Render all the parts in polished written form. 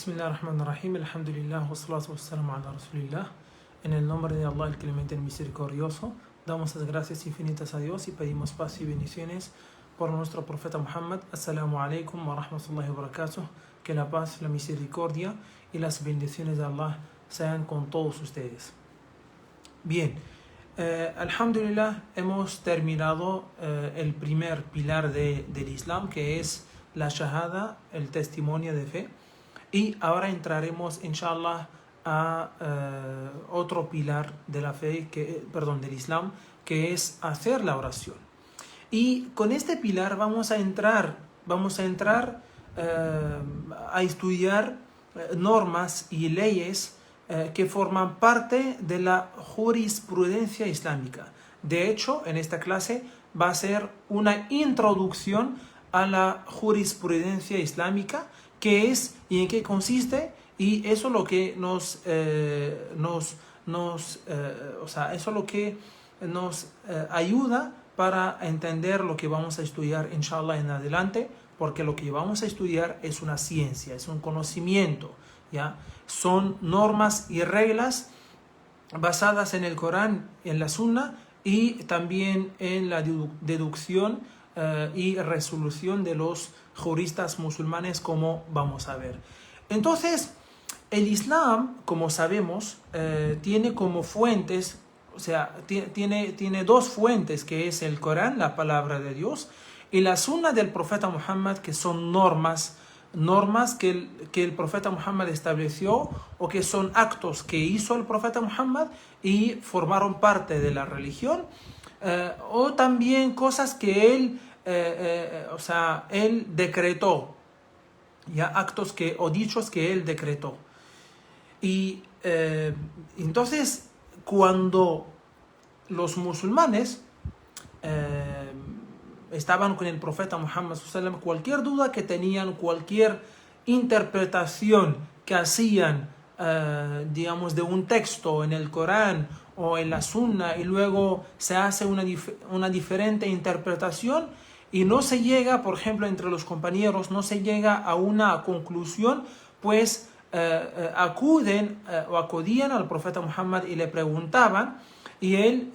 Bismillahirrahmanirrahim, alhamdulillah, wassalatu wassalamu ala rasulillah. En el nombre de Allah, el clemente, el misericordioso, damos las gracias infinitas a Dios y pedimos paz y bendiciones por nuestro profeta Muhammad. Assalamu alaikum wa rahmatullahi wa barakatuh. Que la paz, la misericordia y las bendiciones de Allah sean con todos ustedes. Bien, alhamdulillah, hemos terminado el primer pilar del Islam, que es la shahada, el testimonio de fe. Y ahora entraremos, inshallah, a otro pilar de la fe, del Islam, que es hacer la oración. Y con este pilar vamos a entrar a estudiar normas y leyes que forman parte de la jurisprudencia islámica. De hecho, en esta clase va a ser una introducción a la jurisprudencia islámica, qué es y en qué consiste, y eso es lo que nos ayuda para entender lo que vamos a estudiar inshallah en adelante, porque lo que vamos a estudiar es una ciencia, es un conocimiento, ¿ya? Son normas y reglas basadas en el Corán, en la Sunna y también en la deducción y resolución de los juristas musulmanes, como vamos a ver. Entonces, el Islam, como sabemos, tiene como fuentes, o sea, tiene dos fuentes, que es el Corán, la palabra de Dios, y la Sunna del profeta Muhammad, que son normas que el profeta Muhammad estableció, o que son actos que hizo el profeta Muhammad y formaron parte de la religión, o también cosas que él decretó, ya, actos o dichos que él decretó. Y entonces, cuando los musulmanes estaban con el profeta Muhammad sallallahu alaihi wasallam, cualquier duda que tenían, cualquier interpretación que hacían, digamos, de un texto en el Corán o en la Sunna, y luego se hace una diferente interpretación y no se llega, por ejemplo, entre los compañeros, no se llega a una conclusión, pues acudían al profeta Muhammad y le preguntaban, y él,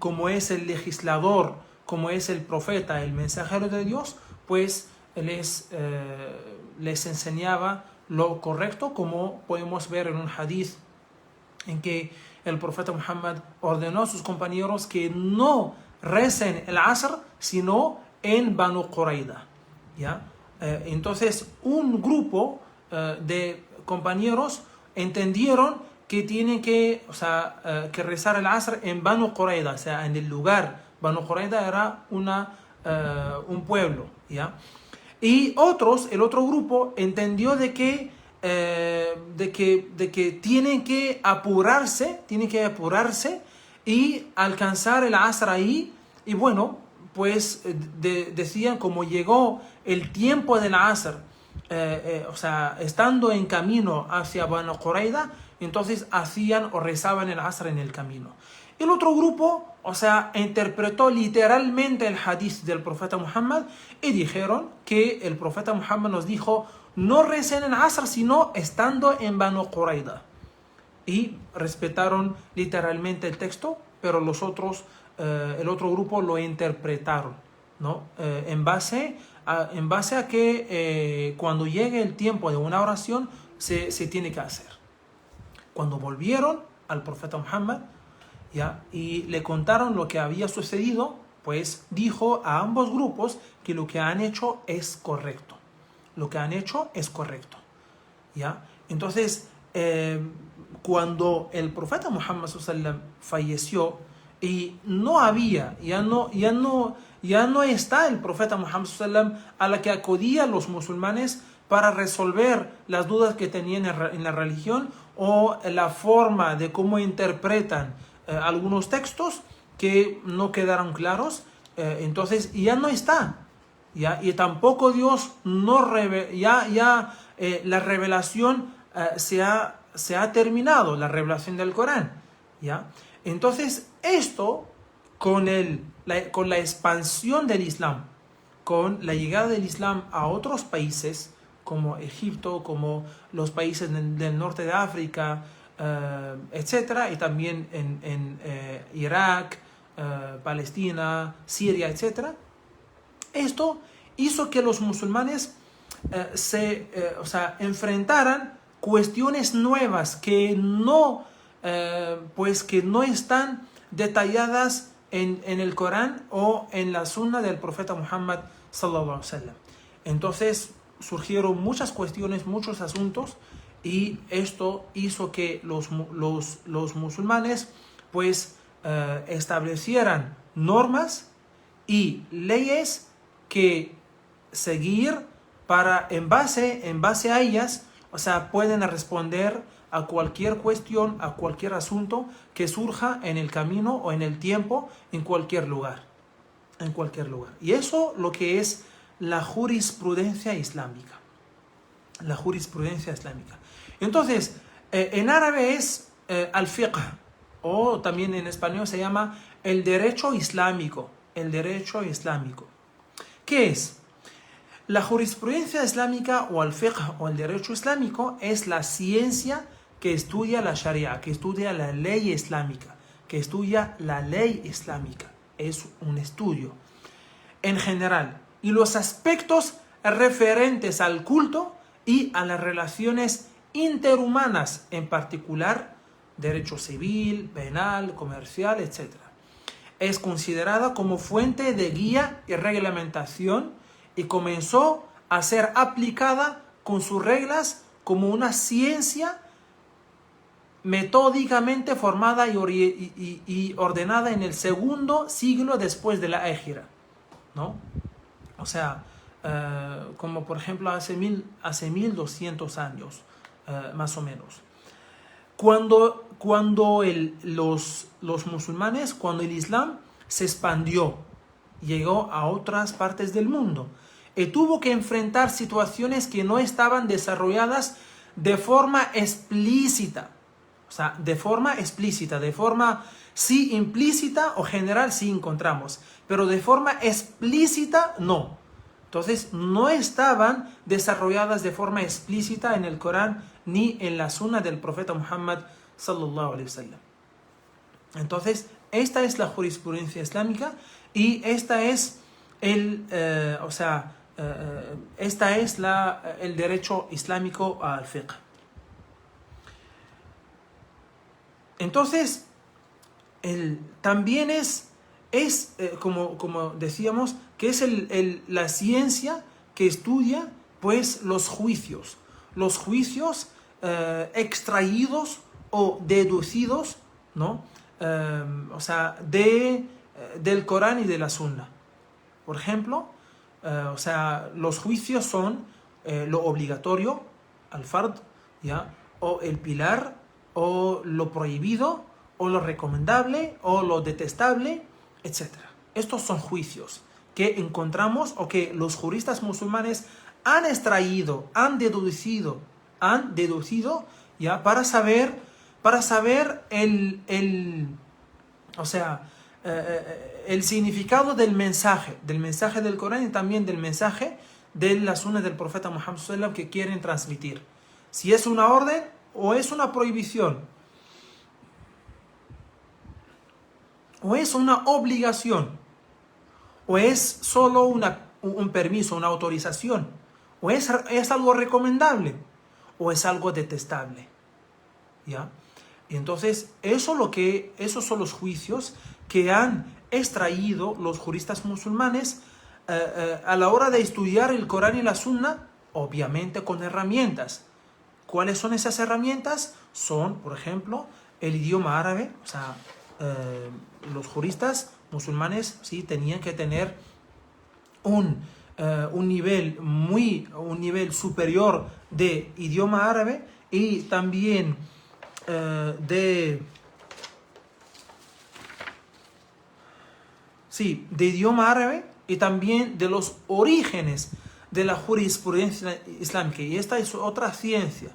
como es el legislador, como es el profeta, el mensajero de Dios, pues les enseñaba lo correcto, como podemos ver en un hadith en que el profeta Muhammad ordenó a sus compañeros que no recen el Asr sino en Banu Qurayda, ¿ya? Entonces un grupo de compañeros entendieron que tienen que rezar el Asr en Banu Qurayda, o sea, en el lugar. Banu Qurayda era un pueblo, ¿ya? Y el otro grupo entendió de que tienen que apurarse y alcanzar el Asr ahí. Y bueno, pues decían, como llegó el tiempo del Asr, estando en camino hacia Banu Qurayda, entonces hacían o rezaban el Asr en el camino. El otro grupo, interpretó literalmente el hadith del profeta Muhammad y dijeron que el profeta Muhammad nos dijo: no recen el Asr sino estando en Banu Qurayda. Y respetaron literalmente el texto, pero el otro grupo lo interpretaron, ¿no? En base a que cuando llegue el tiempo de una oración se tiene que hacer. Cuando volvieron al profeta Muhammad, ¿ya?, y le contaron lo que había sucedido, pues dijo a ambos grupos que lo que han hecho es correcto. ¿Ya? Entonces, cuando el profeta Muhammad sallallahu alaihi wasallam falleció y ya no está el profeta Muhammad sallallahu alaihi wasallam a la que acudían los musulmanes para resolver las dudas que tenían en la religión, o la forma de cómo interpretan algunos textos que no quedaron claros, entonces ya no está, ¿ya? Y tampoco Dios la revelación se ha terminado, la revelación del Corán, ¿ya? Entonces esto, con la expansión del Islam, con la llegada del Islam a otros países, como Egipto, como los países del norte de África, etcétera, y también en Irak, Palestina, Siria, etcétera. Esto hizo que los musulmanes enfrentaran cuestiones nuevas que no están detalladas en el Corán o en la Sunna del profeta Muhammad sallallahu alaihi wasallam. Entonces surgieron muchas cuestiones, muchos asuntos, y esto hizo que los musulmanes establecieran normas y leyes que seguir para en base a ellas, pueden responder a cualquier cuestión, a cualquier asunto que surja en el camino o en el tiempo, en cualquier lugar. Y eso lo que es la jurisprudencia islámica. La jurisprudencia islámica. Entonces, en árabe es al-fiqh, o también en español se llama el derecho islámico. El derecho islámico. ¿Qué es? La jurisprudencia islámica o al-fiqh o el derecho islámico es la ciencia que estudia la sharia, que estudia la ley islámica, Es un estudio en general. Y los aspectos referentes al culto y a las relaciones interhumanas, en particular derecho civil, penal, comercial, etc. Es considerada como fuente de guía y reglamentación y comenzó a ser aplicada con sus reglas como una ciencia metódicamente formada y ordenada en el segundo siglo después de la Égira, ¿no? Como por ejemplo hace 1200 años, más o menos. Cuando los musulmanes, cuando el Islam se expandió, llegó a otras partes del mundo, y tuvo que enfrentar situaciones que no estaban desarrolladas de forma explícita. De forma sí implícita o general sí encontramos, pero de forma explícita no. Entonces no estaban desarrolladas de forma explícita en el Corán ni en la Sunna del profeta Muhammad sallallahu alaihi wasallam. Entonces esta es la jurisprudencia islámica y esta es el derecho islámico al fiqh. Entonces, también es como decíamos, que es la ciencia que estudia los juicios. Los juicios extraídos o deducidos, ¿no? Del Corán y de la Sunna. Por ejemplo, los juicios son lo obligatorio, al-fard, ¿ya? O el pilar, o lo prohibido, o lo recomendable, o lo detestable, etc. Estos son juicios que encontramos o que los juristas musulmanes han extraído, han deducido, ¿ya? Para saber el significado del mensaje del Corán y también del mensaje de la Sunna del profeta Muhammad sallallahu alaihi wasallam que quieren transmitir. Si es una orden o es una prohibición, o es una obligación, o es solo un permiso, una autorización, o es algo recomendable, o es algo detestable, ¿ya? Y entonces esos son los juicios que han extraído los juristas musulmanes a la hora de estudiar el Corán y la Sunna, obviamente con herramientas. ¿Cuáles son esas herramientas? Son, por ejemplo, el idioma árabe. Los juristas musulmanes sí tenían que tener un nivel superior de idioma árabe y también de idioma árabe y también de los orígenes de la jurisprudencia islámica. Y esta es otra ciencia.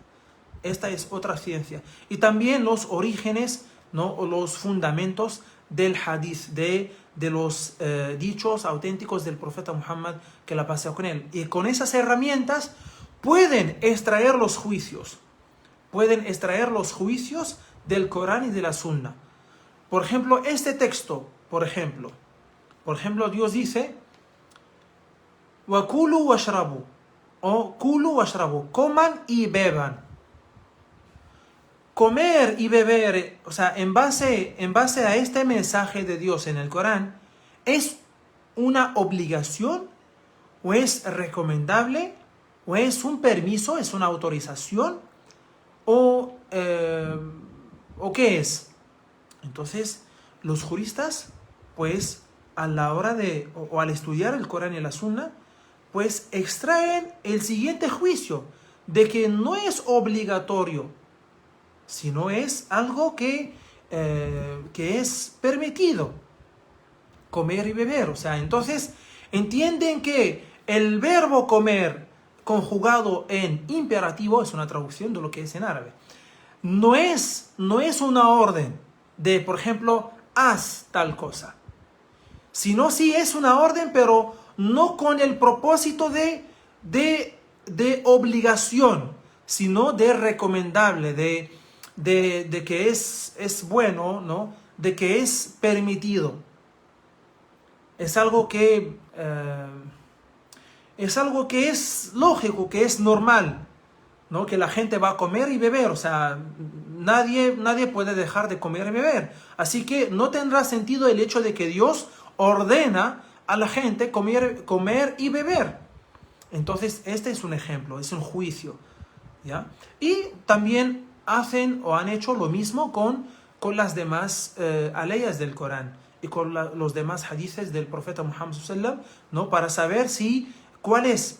Y también los orígenes, ¿no? O los fundamentos del hadith, de los dichos auténticos del profeta Muhammad, que la pasó con él. Y con esas herramientas pueden extraer los juicios. Pueden extraer los juicios del Corán y de la Sunna. Por ejemplo, este texto, por ejemplo, Dios dice, وَكُلُوا وَاشْرَبُوا, o kulu washrabu, coman y beban. Comer y beber, o sea, en base a este mensaje de Dios en el Corán, ¿es una obligación o es recomendable o es un permiso, es una autorización o qué es? Entonces, los juristas, pues, a la hora de, o al estudiar el Corán y la Sunna, pues extraen el siguiente juicio, de que no es obligatorio, sino es algo que es permitido, comer y beber. O sea, entonces entienden que el verbo comer conjugado en imperativo, es una traducción de lo que es en árabe, no es una orden de, por ejemplo, haz tal cosa, sino sí es una orden, pero no con el propósito de obligación, sino de recomendable, de que es bueno, ¿no? De que es permitido. Es algo que es lógico, que es normal, ¿no? Que la gente va a comer y beber, o sea, nadie puede dejar de comer y beber. Así que no tendrá sentido el hecho de que Dios ordena a la gente comer y beber. Entonces, este es un ejemplo, es un juicio, ¿ya? Y también hacen o han hecho lo mismo con las demás aleyas del Corán y con los demás hadices del profeta Muhammad sallallahu, ¿no? Para saber si cuál es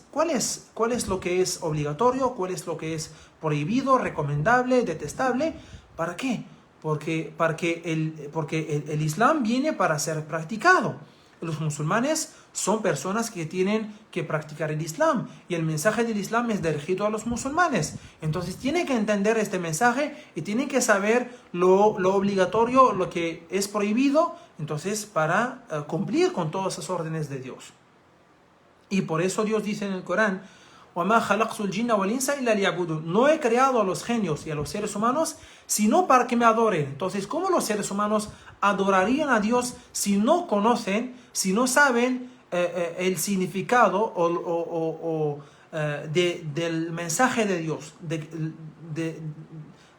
lo que es obligatorio, cuál es lo que es prohibido, recomendable, detestable. ¿Para qué? Porque el Islam viene para ser practicado. Los musulmanes son personas que tienen que practicar el Islam y el mensaje del Islam es dirigido a los musulmanes. Entonces tienen que entender este mensaje y tienen que saber lo obligatorio, lo que es prohibido, entonces para cumplir con todas esas órdenes de Dios. Y por eso Dios dice en el Corán, وَمَا خَلَقْتُ الْجِنَّ وَالْإِنسَ إِلَّا لِيَعْبُدُونَ, no he creado a los genios y a los seres humanos sino para que me adoren. Entonces, ¿cómo los seres humanos adorarían a Dios si no conocen, si no saben el significado del mensaje de Dios,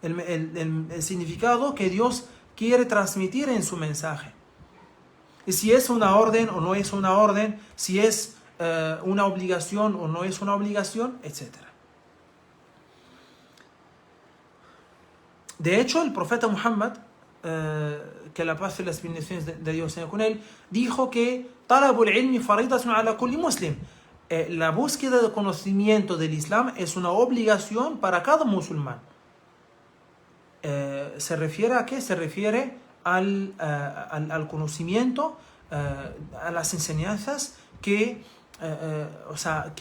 el significado que Dios quiere transmitir en su mensaje? Y si es una orden o no es una orden, si es una obligación o no es una obligación, etc. De hecho, el profeta Muhammad, que la paz y las bendiciones de Dios sean con él, dijo que talabul ilmi faridatun ala kulli muslim. La búsqueda de conocimiento del Islam es una obligación para cada musulmán. ¿Se refiere a qué? Se refiere al conocimiento, a las enseñanzas que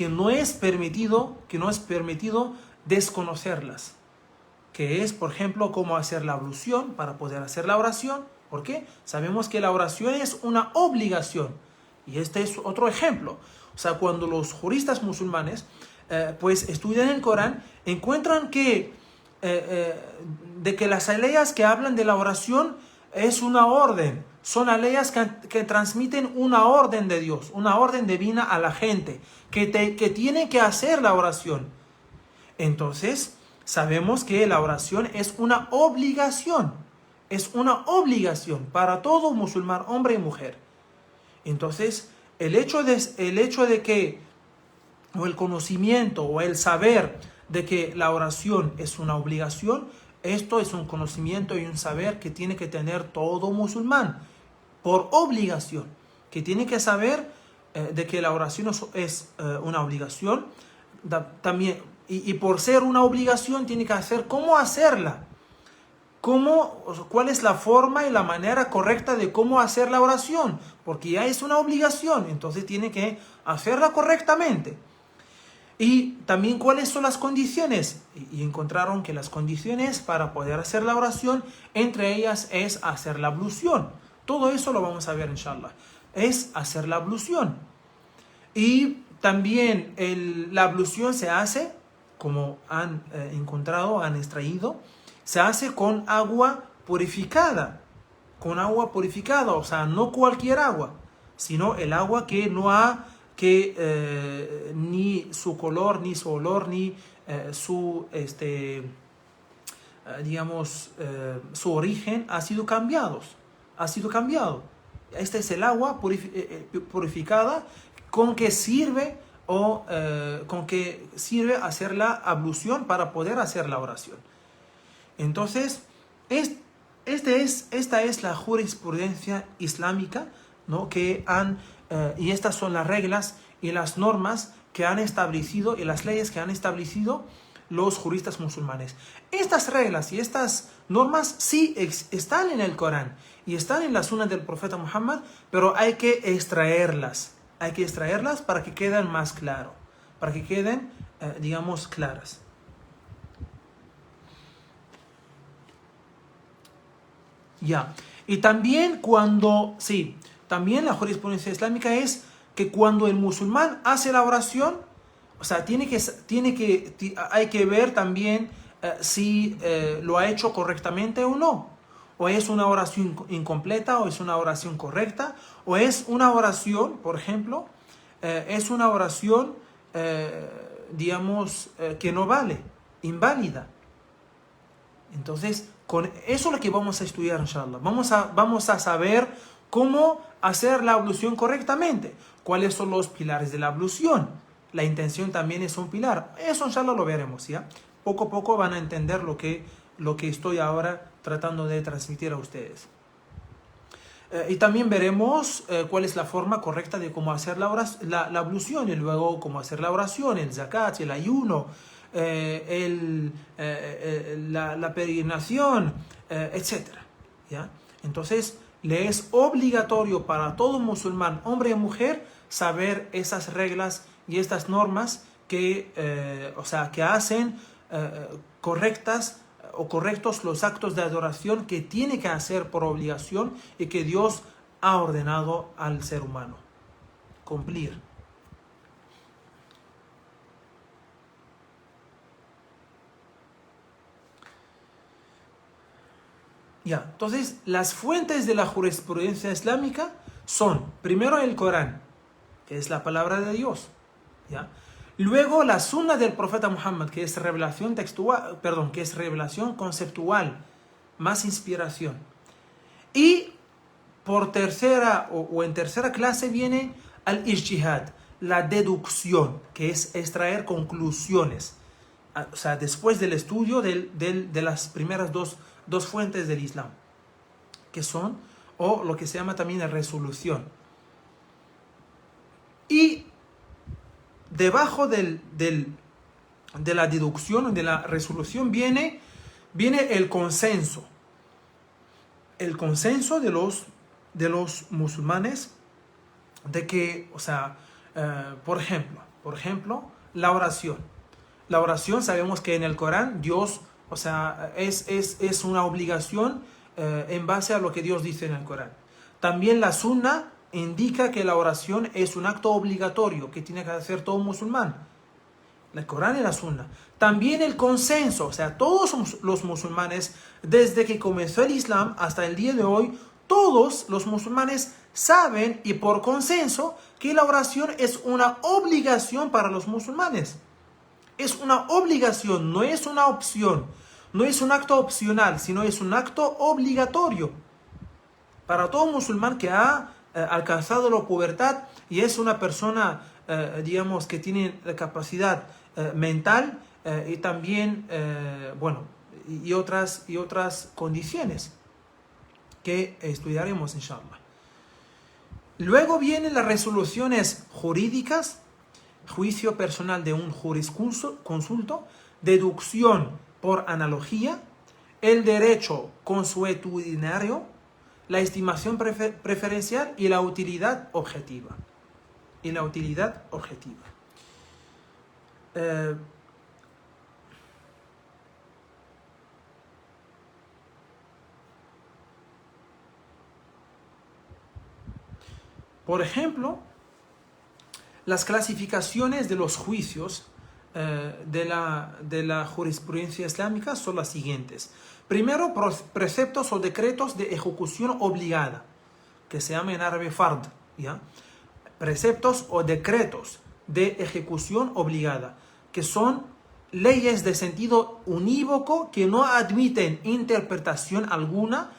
no es permitido desconocerlas, que es, por ejemplo, cómo hacer la ablución para poder hacer la oración. ¿Por qué? Sabemos que la oración es una obligación y este es otro ejemplo. O sea, cuando los juristas musulmanes pues estudian el Corán, encuentran que de que las aleyas que hablan de la oración es una orden, son aleyas que transmiten una orden de Dios, una orden divina a la gente, que tiene que hacer la oración. Entonces, sabemos que la oración es una obligación para todo musulmán, hombre y mujer. Entonces, el hecho de que, o el conocimiento, o el saber de que la oración es una obligación, esto es un conocimiento y un saber que tiene que tener todo musulmán, por obligación, que tiene que saber de que la oración es una obligación, también, y por ser una obligación tiene que hacer cómo hacerla, cuál es la forma y la manera correcta de cómo hacer la oración, porque ya es una obligación, entonces tiene que hacerla correctamente. Y también cuáles son las condiciones, y encontraron que las condiciones para poder hacer la oración, entre ellas es hacer la ablución. Todo eso lo vamos a ver inshallah, es hacer la ablución. Y también la ablución se hace como han encontrado, han extraído, se hace con agua purificada. Con agua purificada, o sea, no cualquier agua, sino el agua que no ha, ni su color, ni su olor, ni su origen ha sido cambiado. Este es el agua purificada con que sirve hacer la ablución para poder hacer la oración. Entonces, esta es la jurisprudencia islámica, ¿no? Y estas son las reglas y las normas que han establecido y las leyes que han establecido los juristas musulmanes. Estas reglas y estas normas sí están en el Corán y están en la Sunna del profeta Muhammad, pero hay que extraerlas. Hay que extraerlas para que queden más claro, para que queden, claras. Ya. Y también también la jurisprudencia islámica es que cuando el musulmán hace la oración, o sea, hay que ver también si lo ha hecho correctamente o no. O es una oración incompleta, o es una oración correcta, o es una oración, por ejemplo, es una oración, que no vale, inválida. Entonces, con eso es lo que vamos a estudiar, inshallah. Vamos a saber cómo hacer la ablución correctamente. ¿Cuáles son los pilares de la ablución? La intención también es un pilar. Eso, inshallah, lo veremos, ¿ya? Poco a poco van a entender lo que estoy ahora tratando de transmitir a ustedes. Y también veremos cuál es la forma correcta de cómo hacer la ablución, y luego cómo hacer la oración, el zakat, el ayuno, la peregrinación, etc. ¿Ya? Entonces, le es obligatorio para todo musulmán, hombre y mujer, saber esas reglas y estas normas que hacen correctos los actos de adoración que tiene que hacer por obligación y que Dios ha ordenado al ser humano cumplir. Ya, entonces las fuentes de la jurisprudencia islámica son, primero, el Corán, que es la palabra de Dios, ¿ya? Luego la Sunna del profeta Muhammad, que es revelación conceptual, más inspiración. Y por tercera o en tercera clase viene al-ijtihad, la deducción, que es extraer conclusiones. O sea, después del estudio de las primeras dos fuentes del Islam, que son, o lo que se llama también la resolución. Y debajo de la deducción, de la resolución, viene el consenso. El consenso de los musulmanes de que, o sea, por ejemplo, la oración. La oración, sabemos que en el Corán Dios, o sea, es una obligación en base a lo que Dios dice en el Corán. También la Sunna indica que la oración es un acto obligatorio que tiene que hacer todo musulmán. El Corán y la Sunna. También el consenso, o sea, todos los musulmanes, desde que comenzó el Islam hasta el día de hoy, todos los musulmanes saben y por consenso que la oración es una obligación para los musulmanes. Es una obligación, no es una opción. No es un acto opcional, sino es un acto obligatorio para todo musulmán que ha alcanzado la pubertad y es una persona, que tiene la capacidad mental y también, y otras condiciones que estudiaremos, inshallah. Luego vienen las resoluciones jurídicas, juicio personal de un jurisconsulto, deducción por analogía, el derecho consuetudinario, la estimación preferencial y la utilidad objetiva. Por ejemplo, las clasificaciones de los juicios de la jurisprudencia islámica son las siguientes. Primero, preceptos o decretos de ejecución obligada, que se llama en árabe fard, ¿ya? Preceptos o decretos de ejecución obligada, que son leyes de sentido unívoco que no admiten interpretación alguna,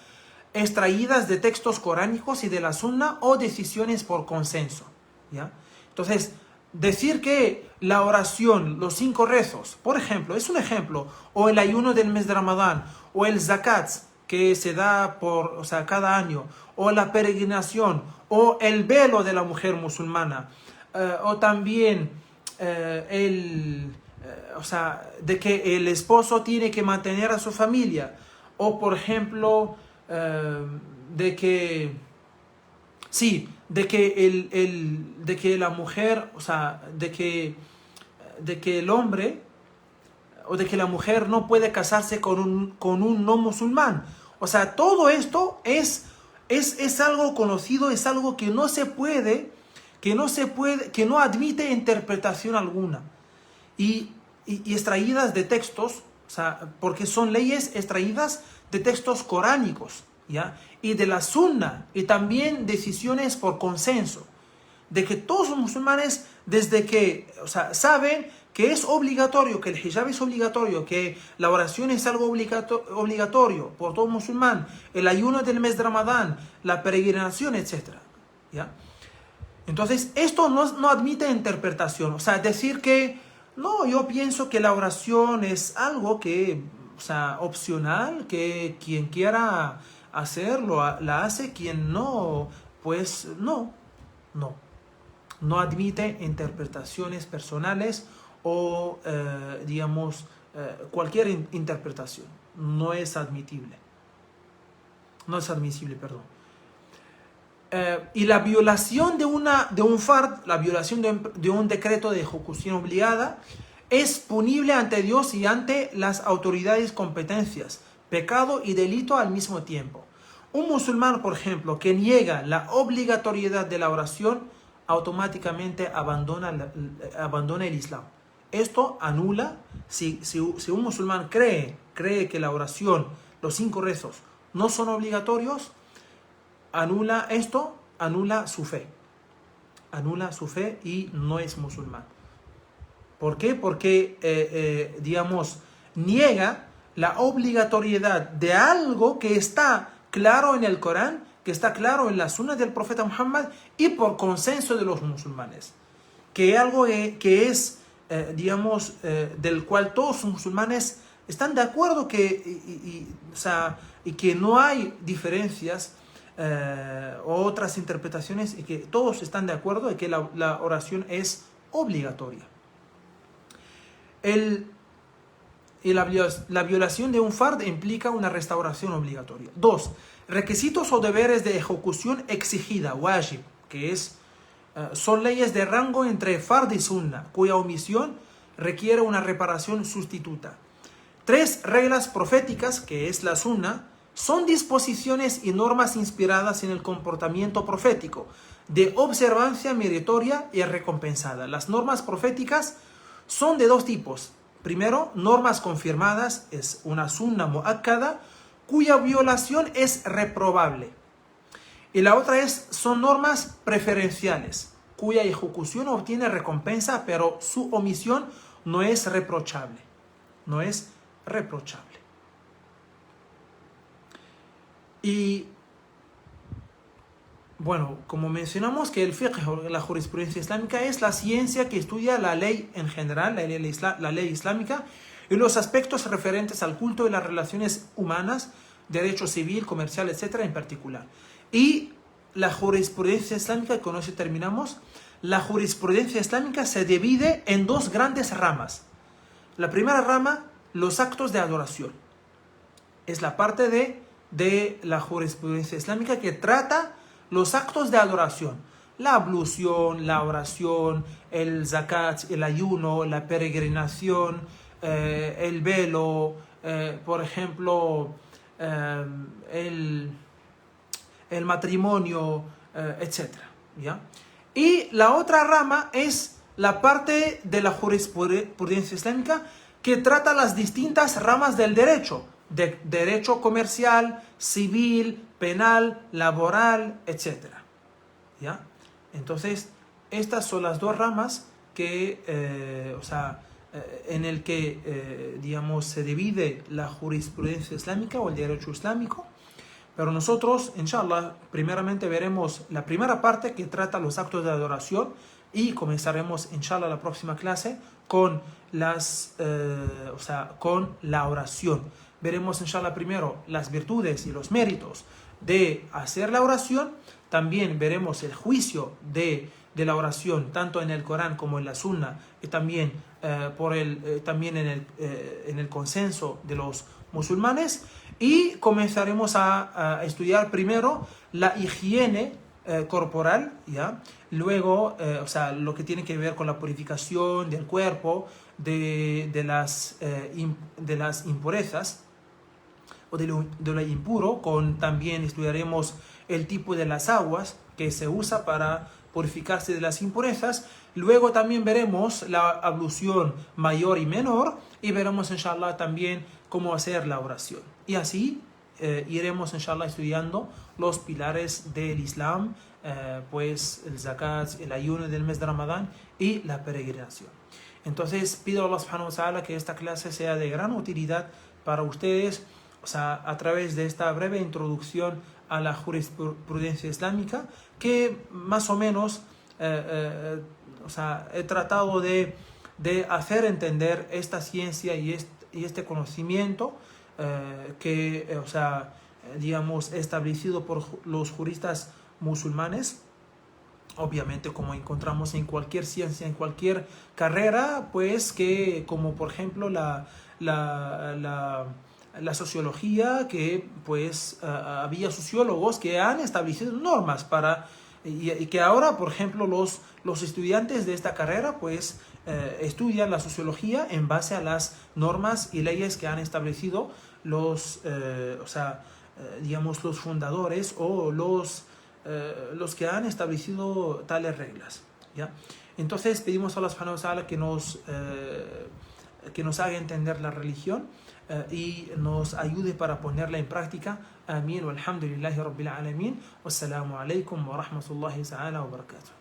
extraídas de textos coránicos y de la sunna o decisiones por consenso, ¿ya? Entonces, decir que la oración, los 5 rezos, por ejemplo, es un ejemplo, o el ayuno del mes de Ramadán, o el zakat que se da cada año, o la peregrinación, o el velo de la mujer musulmana, o también de que el esposo tiene que mantener a su familia, o por ejemplo, de que la mujer, de que el hombre o de que la mujer no puede casarse con un no musulmán. O sea, todo esto es algo conocido, es algo que no admite interpretación alguna. Y extraídas de textos, porque son leyes extraídas de textos coránicos, ¿ya? Y de la sunna, y también decisiones por consenso, de que todos los musulmanes, desde que saben que es obligatorio, que el hijab es obligatorio, que la oración es algo obligatorio por todo musulmán, el ayuno del mes de Ramadán, la peregrinación, etc., ¿ya? Entonces, esto no admite interpretación. Decir que, no, yo pienso que la oración es algo que, opcional, que quien quiera hacerlo, la hace, quien no, pues no admite interpretaciones personales o, cualquier interpretación. No es admisible, perdón. Y la violación de un fard, la violación de un decreto de ejecución obligada, es punible ante Dios y ante las autoridades competencias, pecado y delito al mismo tiempo. Un musulmán, por ejemplo, que niega la obligatoriedad de la oración, automáticamente abandona el Islam. Esto anula, si un musulmán cree que la oración, los 5 rezos, no son obligatorios, anula su fe. Anula su fe y no es musulmán. ¿Por qué? Porque, niega la obligatoriedad de algo que está claro en el Corán, que está claro en la sunna del profeta Muhammad y por consenso de los musulmanes. Que algo que es, del cual todos los musulmanes están de acuerdo y que no hay diferencias o otras interpretaciones, y que todos están de acuerdo de que la oración es obligatoria. La violación de un fard implica una restauración obligatoria. 2. Requisitos o deberes de ejecución exigida, wajib, que son leyes de rango entre fard y sunna, cuya omisión requiere una reparación sustituta. 3. Reglas proféticas, que es la sunna, son disposiciones y normas inspiradas en el comportamiento profético, de observancia meritoria y recompensada. Las normas proféticas son de 2 tipos. Primero, normas confirmadas, es una sunna muakkada, cuya violación es reprobable. Y la otra son normas preferenciales, cuya ejecución obtiene recompensa, pero su omisión no es reprochable. No es reprochable. Y bueno, como mencionamos, que el fiqh, la jurisprudencia islámica, es la ciencia que estudia la ley en general, la ley islámica, y los aspectos referentes al culto y las relaciones humanas, derecho civil, comercial, etc. en particular. Y la jurisprudencia islámica, con eso terminamos, la jurisprudencia islámica se divide en 2 grandes ramas. La primera rama, los actos de adoración. Es la parte de la jurisprudencia islámica que trata los actos de adoración. La ablución, la oración, el zakat, el ayuno, la peregrinación, el velo, por ejemplo, el matrimonio, etc. ¿ya? Y la otra rama es la parte de la jurisprudencia islámica que trata las distintas ramas del derecho, de derecho comercial, civil, penal, laboral, etc. ¿Ya? Entonces, estas son las dos ramas que, en el que, digamos, se divide la jurisprudencia islámica o el derecho islámico. Pero nosotros, inshallah, primeramente veremos la primera parte que trata los actos de adoración y comenzaremos, inshallah, la próxima clase con con la oración. Veremos, inshallah, primero las virtudes y los méritos de hacer la oración. También veremos el juicio de la oración, tanto en el Corán como en la Sunna, y también, también en el consenso de los musulmanes. Y comenzaremos a estudiar primero la higiene corporal, ¿ya? Luego, lo que tiene que ver con la purificación del cuerpo, de las impurezas o de lo impuro. También estudiaremos el tipo de las aguas que se usa para purificarse de las impurezas. Luego también veremos la ablución mayor y menor, y veremos, inshallah, también cómo hacer la oración. Y así iremos, inshallah, estudiando los pilares del Islam, pues el zakat, el ayuno del mes de Ramadán y la peregrinación. Entonces pido a Allah subhanahu wa ta'ala que esta clase sea de gran utilidad para ustedes, a través de esta breve introducción a la jurisprudencia islámica, que más o menos he tratado de hacer entender esta ciencia y este conocimiento digamos, establecido por los juristas musulmanes. Obviamente, como encontramos en cualquier ciencia, en cualquier carrera, pues que, como por ejemplo la sociología, que pues había sociólogos que han establecido normas y que ahora, por ejemplo, los estudiantes de esta carrera pues estudian la sociología en base a las normas y leyes que han establecido digamos, los fundadores o los que han establecido tales reglas, ¿ya? Entonces pedimos a Allah subhanahu wa ta'ala que nos haga entender la religión y nos ayude para ponerla en práctica. Amén. Walhamdulillahi rabbil alamin. Wassalamu alaikum wa rahmatullahi ta'ala wa barakatuh.